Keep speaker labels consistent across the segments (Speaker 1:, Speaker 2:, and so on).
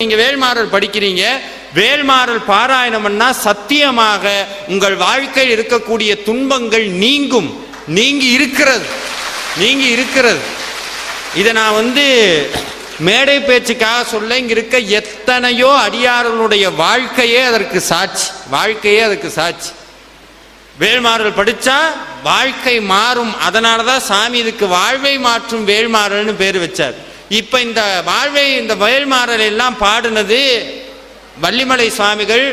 Speaker 1: நீங்க வேல்மாறல் படிக்கிறீங்க, வேல்மாறல் பாராயணம்னா சத்தியமாக உங்கள் வாழ்க்கையில் இருக்கக்கூடிய துன்பங்கள் நீங்கும். நீங்கி இருக்கிறது. இதை நான் மேடை பேச்சுக்காக சொல்ல, இங்க இருக்க எத்தனையோ அடியார்களுடைய வாழ்க்கையே அதற்கு சாட்சி. வேல்மாறல் படிச்சா வாழ்க்கை மாறும். அதனாலதான் சாமி இதுக்கு வாழ்வை மாற்றும் வேல்மாறல்னு பேர் வச்சார். இப்ப இந்த வேல்மாறல் எல்லாம் பாடினது வள்ளிமலை சுவாமிகள்,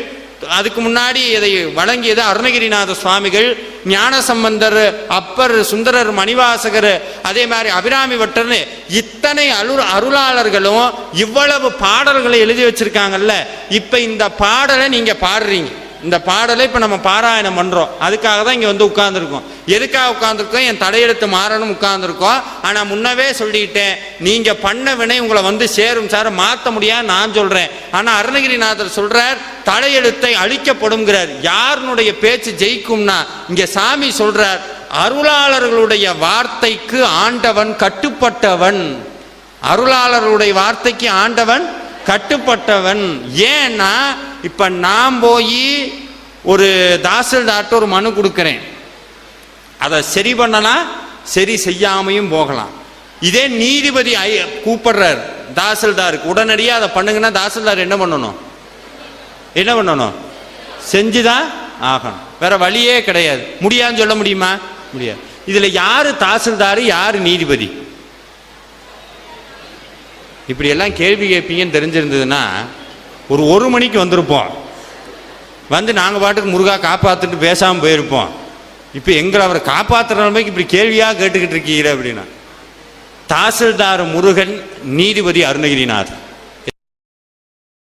Speaker 1: அதுக்கு முன்னாடி இதை வழங்கியது அருணகிரிநாத சுவாமிகள், ஞானசம்பந்தர், அப்பர், சுந்தரர், மணிவாசகர், அதே மாதிரி அபிராமி பட்டர்னு இத்தனை அருளாளர்களும் இவ்வளவு பாடல்களை எழுதி வச்சிருக்காங்கல்ல. இப்ப இந்த பாடலை நீங்க பாடுறீங்க. இந்த பாடலை இப்ப நம்ம பாராயணம் பண்றோம். அதுக்காக தான் இங்க உட்கார்ந்துருக்கோம். எதுக்காக உட்கார்ந்துருக்கோம்? என் தலையெழுத்து மாறணும் உட்கார்ந்துருக்கோம். ஆனா முன்னவே சொல்லிட்டேன், நீங்க பண்ண வினை உங்களை சேரும் சார், மாற்ற முடியாது நான் சொல்றேன். ஆனா அருணகிரிநாதர் சொல்றார், தலையெழுத்தை அழிக்கப்படும்ங்கிறார். யாருடைய பேச்சு ஜெயிக்கும்னா, இங்க சாமி சொல்றார், அருளாளர்களுடைய வார்த்தைக்கு ஆண்டவன் கட்டுப்பட்டவன். அருளாளர்களுடைய வார்த்தைக்கு ஆண்டவன் கட்டுப்பட்டவன். ஏன்னா இப்ப நான் போய் ஒரு தாசில்தார்ட்ட ஒரு மனு கொடுக்கிறேன், அதை சரி பண்ணலாம், சரி செய்யாமையும் போகலாம். இதே நீதிபதி கூப்பிடுறார் தாசில்தாருக்கு, உடனடியாக அதை பண்ணுங்கன்னா தாசில்தார் என்ன பண்ணணும்? செஞ்சுதான் ஆகணும். வேற வழியே கிடையாது. முடியாதுன்னு சொல்ல முடியுமா? முடியாது. இதுல யாரு தாசில்தார், யாரு நீதிபதி? இப்படி எல்லாம் கேள்வி கேட்பீங்கன்னு தெரிஞ்சிருந்ததுன்னா ஒரு மணிக்கு வந்திருப்போம். நாங்கள் பாட்டுக்கு முருகா காப்பாத்துட்டு பேசாமல் போயிருப்போம். இப்போ எங்களை அவரை காப்பாற்றுற நிலைமைக்கு இப்படி கேள்வியாக கேட்டுக்கிட்டு இருக்கீங்க அப்படின்னா, தாசில்தார் முருகன், நீதிபதி அருணகிரிநாதர்.